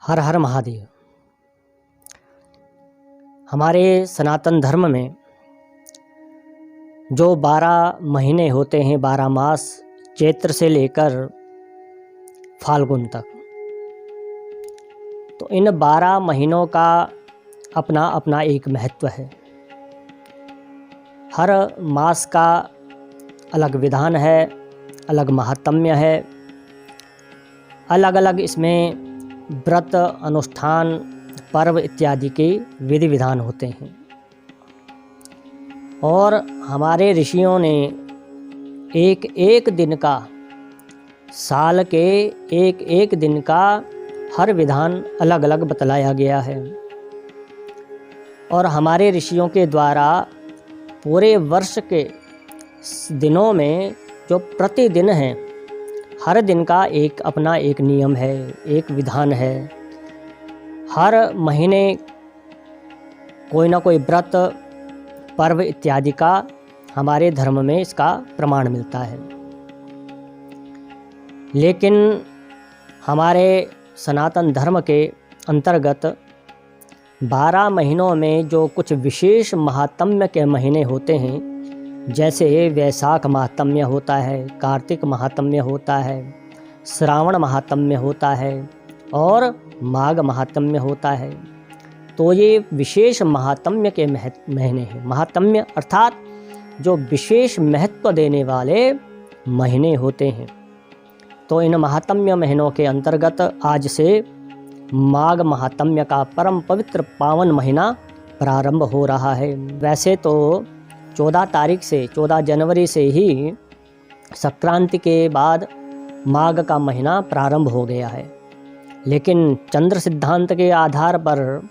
हर हर महादेव। हमारे सनातन धर्म में जो 12 महीने होते हैं, 12 मास, चैत्र से लेकर फाल्गुन तक, तो इन 12 महीनों का अपना अपना एक महत्व है। हर मास का अलग विधान है, अलग महात्म्य है, अलग अलग इसमें व्रत, अनुष्ठान, पर्व इत्यादि के विधि विधान होते हैं। और हमारे ऋषियों ने एक एक दिन का, साल के एक एक दिन का हर विधान अलग अलग बतलाया गया है। और हमारे ऋषियों के द्वारा पूरे वर्ष के दिनों में जो प्रतिदिन हैं, हर दिन का एक अपना एक नियम है, एक विधान है। हर महीने कोई ना कोई व्रत, पर्व इत्यादि का हमारे धर्म में इसका प्रमाण मिलता है। लेकिन हमारे सनातन धर्म के अंतर्गत 12 महीनों में जो कुछ विशेष महात्म्य के महीने होते हैं, जैसे वैशाख महात्म्य होता है, कार्तिक महात्म्य होता है, श्रावण महात्म्य होता है और माघ महात्म्य होता है। तो ये विशेष महात्म्य के महीने हैं। महात्म्य अर्थात जो विशेष महत्व देने वाले महीने होते हैं। तो इन महात्म्य महीनों के अंतर्गत आज से माघ महात्म्य का परम पवित्र पावन महीना प्रारंभ हो रहा है। वैसे तो 14 तारीख से, 14 जनवरी से ही संक्रांति के बाद माघ का महीना प्रारंभ हो गया है। लेकिन चंद्र सिद्धांत के आधार पर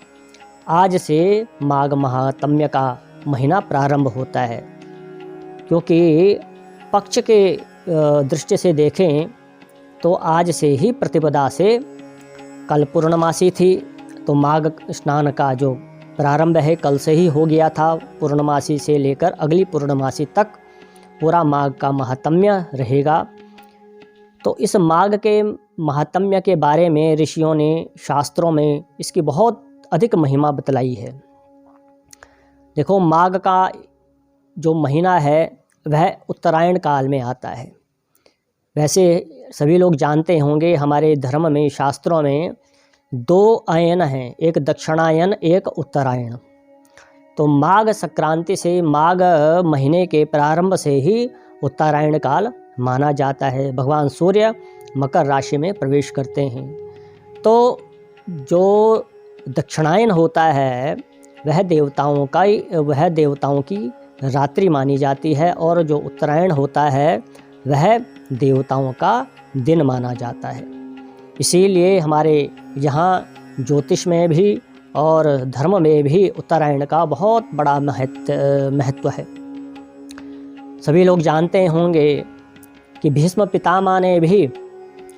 आज से माघ महात्म्य का महीना प्रारंभ होता है। क्योंकि पक्ष के दृष्टि से देखें तो आज से ही प्रतिपदा से, कल पूर्णमासी थी तो माघ स्नान का जो प्रारंभ है कल से ही हो गया था। पूर्णमासी से लेकर अगली पूर्णमासी तक पूरा माघ का महात्म्य रहेगा। तो इस माघ के महात्म्य के बारे में ऋषियों ने शास्त्रों में इसकी बहुत अधिक महिमा बतलाई है। देखो, माघ का जो महीना है वह उत्तरायण काल में आता है। वैसे सभी लोग जानते होंगे, हमारे धर्म में, शास्त्रों में 2 अयन हैं, एक दक्षिणायन, एक उत्तरायण। तो माघ संक्रांति से, माघ महीने के प्रारंभ से ही उत्तरायण काल माना जाता है। भगवान सूर्य मकर राशि में प्रवेश करते हैं। तो जो दक्षिणायन होता है वह देवताओं की रात्रि मानी जाती है, और जो उत्तरायण होता है वह देवताओं का दिन माना जाता है। इसीलिए हमारे यहाँ ज्योतिष में भी और धर्म में भी उत्तरायण का बहुत बड़ा महत्व है। सभी लोग जानते होंगे कि भीष्म पितामह ने भी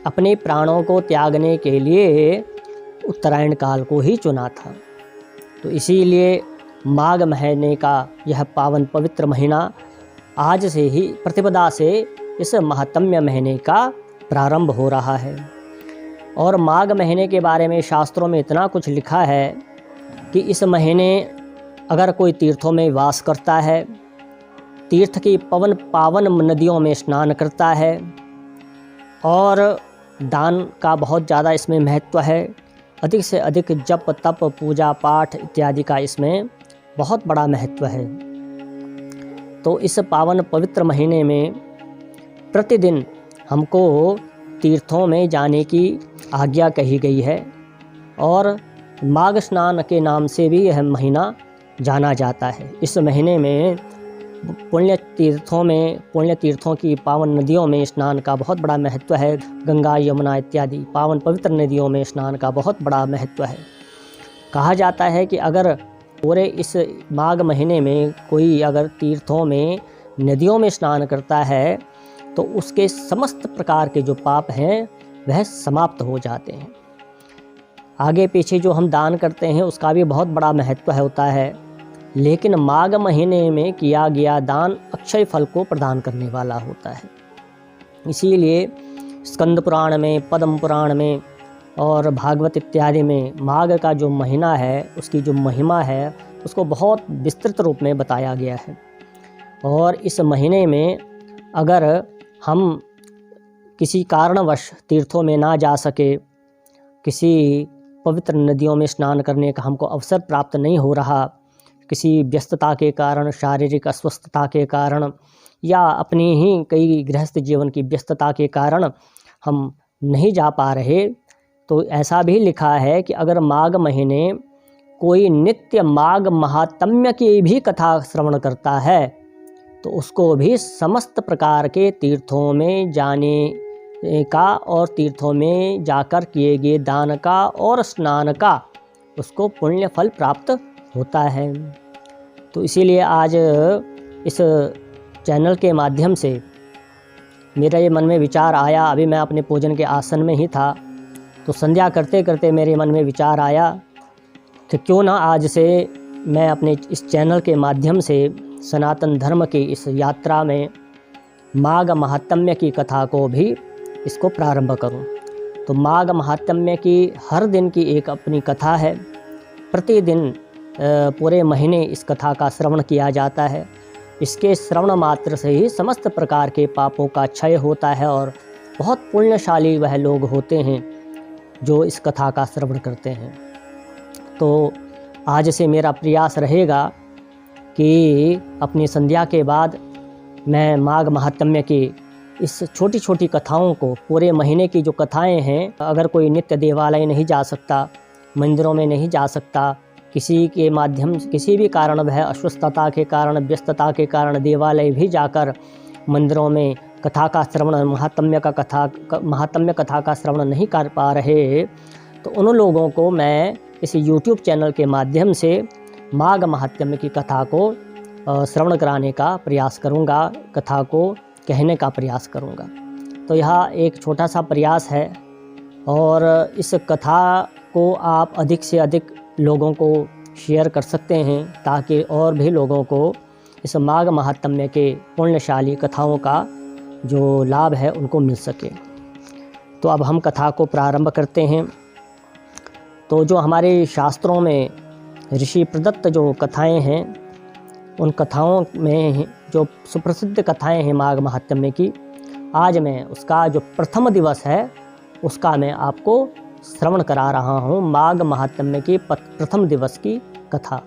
अपने प्राणों को त्यागने के लिए उत्तरायण काल को ही चुना था। तो इसीलिए माघ महीने का यह पावन पवित्र महीना आज से ही, प्रतिपदा से, इस महात्म्य महीने का प्रारंभ हो रहा है। और माघ महीने के बारे में शास्त्रों में इतना कुछ लिखा है कि इस महीने अगर कोई तीर्थों में वास करता है, तीर्थ की पावन नदियों में स्नान करता है, और दान का बहुत ज़्यादा इसमें महत्व है। अधिक से अधिक जप, तप, पूजा पाठ इत्यादि का इसमें बहुत बड़ा महत्व है। तो इस पावन पवित्र महीने में प्रतिदिन हमको तीर्थों में जाने की आज्ञा कही गई है। और माघ स्नान के नाम से भी यह महीना जाना जाता है। इस महीने में पुण्य तीर्थों की पावन नदियों में स्नान का बहुत बड़ा महत्व है। गंगा, यमुना इत्यादि पावन पवित्र नदियों में स्नान का बहुत बड़ा महत्व है। कहा जाता है कि अगर पूरे इस माघ महीने में कोई अगर तीर्थों में, नदियों में स्नान करता है तो उसके समस्त प्रकार के जो पाप हैं वह समाप्त हो जाते हैं। आगे पीछे जो हम दान करते हैं उसका भी बहुत बड़ा महत्व होता है। लेकिन माघ महीने में किया गया दान अक्षय फल को प्रदान करने वाला होता है। इसीलिए स्कंद पुराण में, पद्म पुराण में और भागवत इत्यादि में माघ का जो महीना है उसकी जो महिमा है उसको बहुत विस्तृत रूप में बताया गया है। और इस महीने में अगर हम किसी कारणवश तीर्थों में ना जा सके, किसी पवित्र नदियों में स्नान करने का हमको अवसर प्राप्त नहीं हो रहा, किसी व्यस्तता के कारण, शारीरिक अस्वस्थता के कारण या अपनी ही कई गृहस्थ जीवन की व्यस्तता के कारण हम नहीं जा पा रहे, तो ऐसा भी लिखा है कि अगर माघ महीने कोई नित्य माघ महात्म्य की भी कथा श्रवण करता है तो उसको भी समस्त प्रकार के तीर्थों में जाने का और तीर्थों में जाकर किए गए दान का और स्नान का उसको पुण्य फल प्राप्त होता है। तो इसीलिए आज इस चैनल के माध्यम से मेरा ये मन में विचार आया। अभी मैं अपने पूजन के आसन में ही था तो संध्या करते करते मेरे मन में विचार आया कि क्यों ना आज से मैं अपने इस चैनल के माध्यम से सनातन धर्म की इस यात्रा में माघ महात्म्य की कथा को भी इसको प्रारंभ करूं। तो माघ महात्म्य की हर दिन की एक अपनी कथा है। प्रतिदिन पूरे महीने इस कथा का श्रवण किया जाता है। इसके श्रवण मात्र से ही समस्त प्रकार के पापों का क्षय होता है और बहुत पुण्यशाली वह लोग होते हैं जो इस कथा का श्रवण करते हैं। तो आज से मेरा प्रयास रहेगा कि अपनी संध्या के बाद मैं माघ महात्म्य की इस छोटी छोटी कथाओं को, पूरे महीने की जो कथाएं हैं, अगर कोई नित्य देवालय नहीं जा सकता, मंदिरों में नहीं जा सकता, किसी के माध्यम किसी भी कारण वह अस्वस्थता के कारण, व्यस्तता के कारण देवालय भी जाकर मंदिरों में कथा का श्रवण, महात्म्य कथा का श्रवण नहीं कर पा रहे, तो उन लोगों को मैं इस YouTube चैनल के माध्यम से माघ महात्म्य की कथा को श्रवण कराने का प्रयास करूंगा, कथा को कहने का प्रयास करूंगा। तो यह एक छोटा सा प्रयास है और इस कथा को आप अधिक से अधिक लोगों को शेयर कर सकते हैं ताकि और भी लोगों को इस माघ महात्म्य के पुण्यशाली कथाओं का जो लाभ है उनको मिल सके। तो अब हम कथा को प्रारंभ करते हैं। तो जो हमारे शास्त्रों में ऋषि प्रदत्त जो कथाएं हैं, उन कथाओं में जो सुप्रसिद्ध कथाएं हैं माघ महात्म्य की, आज मैं उसका जो प्रथम दिवस है उसका मैं आपको श्रवण करा रहा हूँ, माघ महात्म्य की प्रथम दिवस की कथा।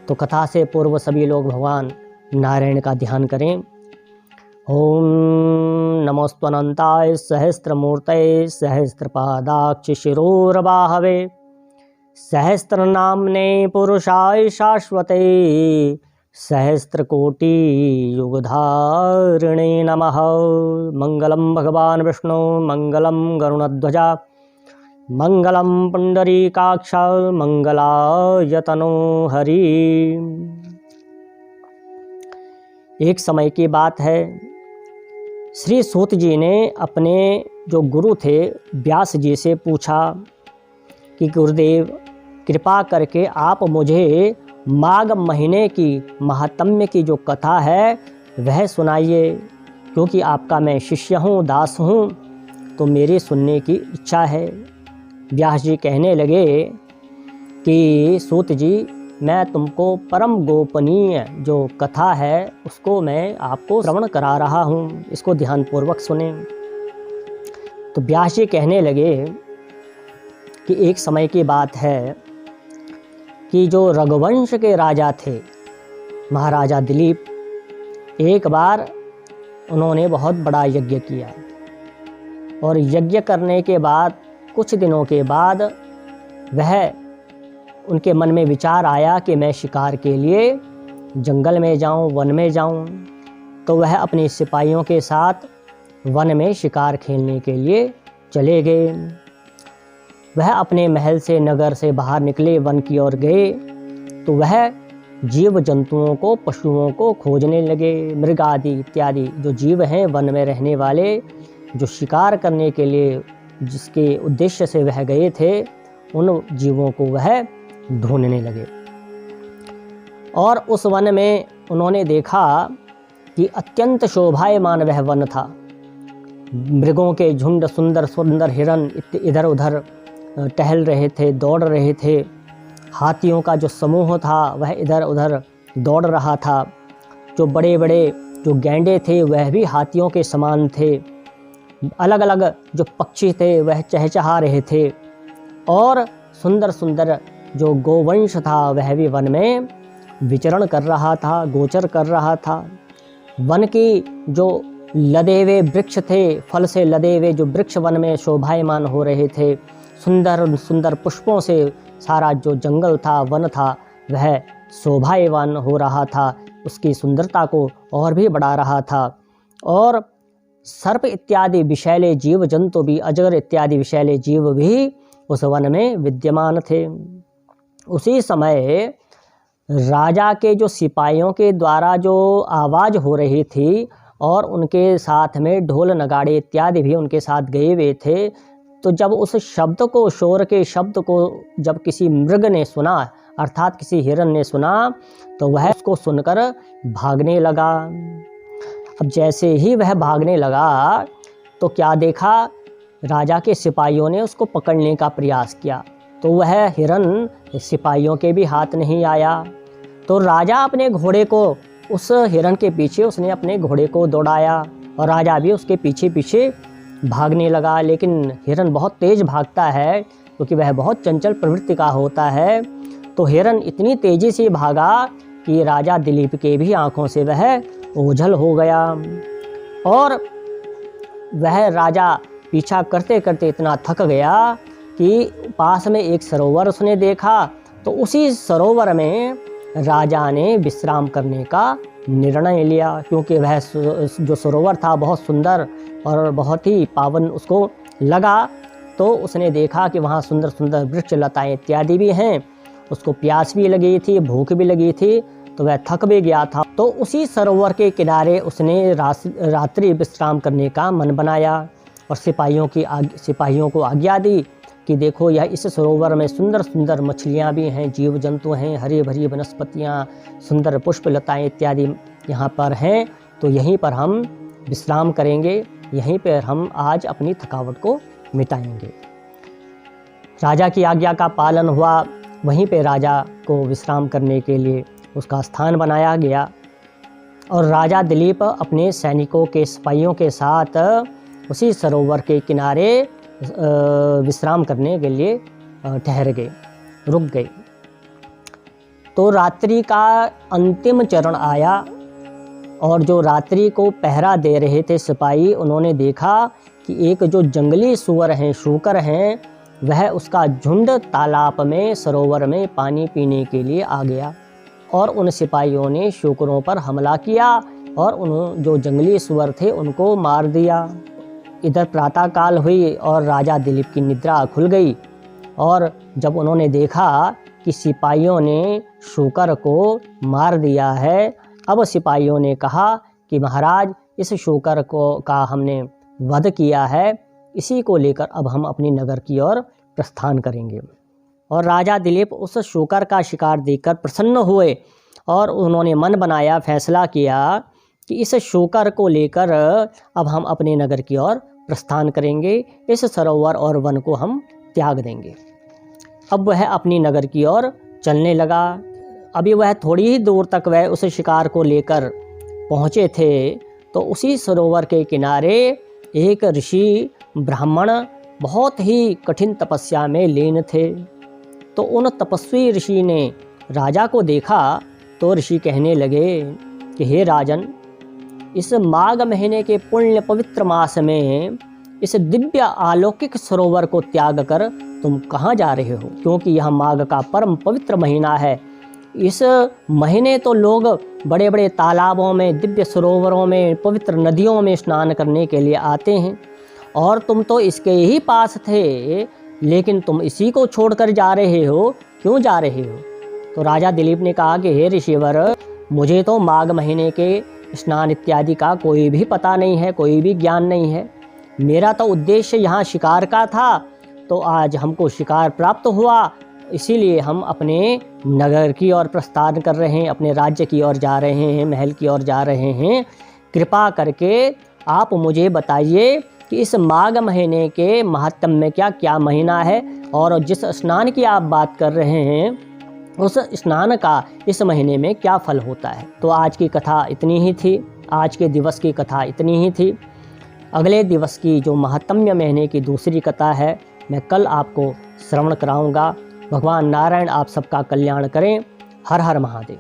तो कथा से पूर्व सभी लोग भगवान नारायण का ध्यान करें। ओम नमोस्तुअनंताय सहस्त्रमूर्तये सहस्त्रपादाक्ष शिरोर्बाहवे सहस्त्रनाम्ने पुरुषाय शाश्वते सहस्त्रकोटि युगधारिणे नमः। मंगलम भगवान विष्णु मंगलम गरुणध्वजा मंगलम पुंडरीकाक्ष मंगलाय तनो हरि। एक समय की बात है, श्री सूत जी ने अपने जो गुरु थे व्यास जी से पूछा कि गुरुदेव कृपा करके आप मुझे माघ महीने की महात्म्य की जो कथा है वह सुनाइए, क्योंकि आपका मैं शिष्य हूँ, दास हूँ, तो मेरी सुनने की इच्छा है। व्यास जी कहने लगे कि सूत जी, मैं तुमको परम गोपनीय जो कथा है उसको मैं आपको श्रवण करा रहा हूँ, इसको ध्यानपूर्वक सुने। तो व्यास जी कहने लगे कि एक समय की बात है कि जो रघुवंश के राजा थे महाराजा दिलीप, एक बार उन्होंने बहुत बड़ा यज्ञ किया और यज्ञ करने के बाद कुछ दिनों के बाद वह उनके मन में विचार आया कि मैं शिकार के लिए जंगल में जाऊं, वन में जाऊं। तो वह अपने सिपाहियों के साथ वन में शिकार खेलने के लिए चले गए। वह अपने महल से, नगर से बाहर निकले, वन की ओर गए तो वह जीव जंतुओं को, पशुओं को खोजने लगे। मृग आदि इत्यादि जो जीव हैं वन में रहने वाले, जो शिकार करने के लिए जिसके उद्देश्य से वह गए थे, उन जीवों को वह ढूंढने लगे। और उस वन में उन्होंने देखा कि अत्यंत शोभायमान वह वन था। मृगों के झुंड, सुंदर सुंदर हिरन इधर उधर टहल रहे थे, दौड़ रहे थे। हाथियों का जो समूह था वह इधर उधर दौड़ रहा था। जो बड़े बड़े जो गैंडे थे वह भी हाथियों के समान थे। अलग अलग जो पक्षी थे वह चहचहा रहे थे। और सुंदर सुंदर जो गोवंश था वह भी वन में विचरण कर रहा था, गोचर कर रहा था। वन की जो लदे हुए वृक्ष थे, फल से लदे हुए जो वृक्ष वन में शोभायमान हो रहे थे। सुंदर सुंदर पुष्पों से सारा जो जंगल था, वन था, वह शोभायमान हो रहा था, उसकी सुंदरता को और भी बढ़ा रहा था। और सर्प इत्यादि विषैले जीव जंतु भी, अजगर इत्यादि विषैले जीव भी उस वन में विद्यमान थे। उसी समय राजा के जो सिपाहियों के द्वारा जो आवाज़ हो रही थी और उनके साथ में ढोल नगाड़े इत्यादि भी उनके साथ गए हुए थे, तो जब उस शब्द को, शोर के शब्द को जब किसी मृग ने सुना, अर्थात किसी हिरन ने सुना, तो वह उसको सुनकर भागने लगा। अब जैसे ही वह भागने लगा तो क्या देखा, राजा के सिपाहियों ने उसको पकड़ने का प्रयास किया, तो वह हिरन सिपाहियों के भी हाथ नहीं आया। तो राजा अपने घोड़े को, उस हिरन के पीछे उसने अपने घोड़े को दौड़ाया और राजा भी उसके पीछे पीछे भागने लगा। लेकिन हिरन बहुत तेज़ भागता है क्योंकि वह बहुत चंचल प्रवृत्ति का होता है। तो हिरन इतनी तेज़ी से भागा कि राजा दिलीप के भी आँखों से वह ओझल हो गया। और वह राजा पीछा करते करते इतना थक गया कि पास में एक सरोवर उसने देखा, तो उसी सरोवर में राजा ने विश्राम करने का निर्णय लिया। क्योंकि वह जो सरोवर था बहुत सुंदर और बहुत ही पावन उसको लगा। तो उसने देखा कि वहाँ सुंदर सुंदर वृक्ष लताएं इत्यादि भी हैं। उसको प्यास भी लगी थी, भूख भी लगी थी, तो वह थक भी गया था। तो उसी सरोवर के किनारे उसने रात्रि विश्राम करने का मन बनाया और सिपाहियों को आज्ञा दी कि देखो, यह इस सरोवर में सुंदर सुंदर मछलियाँ भी हैं, जीव जंतु हैं, हरी भरी वनस्पतियाँ, सुंदर पुष्प लताएँ इत्यादि यहाँ पर हैं। तो यहीं पर हम विश्राम करेंगे, यहीं पर हम आज अपनी थकावट को मिटाएंगे। राजा की आज्ञा का पालन हुआ। वहीं पे राजा को विश्राम करने के लिए उसका स्थान बनाया गया और राजा दिलीप अपने सैनिकों के सिपाहियों के साथ उसी सरोवर के किनारे विश्राम करने के लिए ठहर गए, रुक गए। तो रात्रि का अंतिम चरण आया और जो रात्रि को पहरा दे रहे थे सिपाही, उन्होंने देखा कि एक जो जंगली सुअर हैं, शूकर हैं, वह उसका झुंड तालाब में, सरोवर में पानी पीने के लिए आ गया और उन सिपाहियों ने शूकरों पर हमला किया और उन जो जंगली सुअर थे उनको मार दिया। इधर प्रातःकाल हुई और राजा दिलीप की निद्रा खुल गई और जब उन्होंने देखा कि सिपाहियों ने शूकर को मार दिया है, अब सिपाहियों ने कहा कि महाराज, इस शूकर का हमने वध किया है, इसी को लेकर अब हम अपनी नगर की ओर प्रस्थान करेंगे। और राजा दिलीप उस शूकर का शिकार देखकर प्रसन्न हुए और उन्होंने मन बनाया, फैसला किया कि इस शूकर को लेकर अब हम अपने नगर की ओर प्रस्थान करेंगे, इस सरोवर और वन को हम त्याग देंगे। अब वह अपनी नगर की ओर चलने लगा। अभी वह थोड़ी ही दूर तक वह उस शिकार को लेकर पहुँचे थे, तो उसी सरोवर के किनारे एक ऋषि ब्राह्मण बहुत ही कठिन तपस्या में लीन थे। तो उन तपस्वी ऋषि ने राजा को देखा तो ऋषि कहने लगे कि हे राजन, इस माघ महीने के पुण्य पवित्र मास में इस दिव्य अलौकिक सरोवर को त्याग कर तुम कहाँ जा रहे हो? क्योंकि यह माघ का परम पवित्र महीना है। इस महीने तो लोग बड़े बड़े तालाबों में, दिव्य सरोवरों में, पवित्र नदियों में स्नान करने के लिए आते हैं और तुम तो इसके ही पास थे, लेकिन तुम इसी को छोड़कर जा रहे हो, क्यों जा रहे हो? तो राजा दिलीप ने कहा कि हे ऋषिवर, मुझे तो माघ महीने के स्नान इत्यादि का कोई भी पता नहीं है, कोई भी ज्ञान नहीं है। मेरा तो उद्देश्य यहाँ शिकार का था, तो आज हमको शिकार प्राप्त हुआ, इसीलिए हम अपने नगर की ओर प्रस्थान कर रहे हैं, अपने राज्य की ओर जा रहे हैं, महल की ओर जा रहे हैं। कृपा करके आप मुझे बताइए कि इस माघ महीने के महात्म्य में क्या महीना है और जिस स्नान की आप बात कर रहे हैं उस स्नान का इस महीने में क्या फल होता है। तो आज की कथा इतनी ही थी, आज के दिवस की कथा इतनी ही थी। अगले दिवस की जो महात्म्य महीने की दूसरी कथा है मैं कल आपको श्रवण कराऊंगा। भगवान नारायण आप सबका कल्याण करें। हर हर महादेव।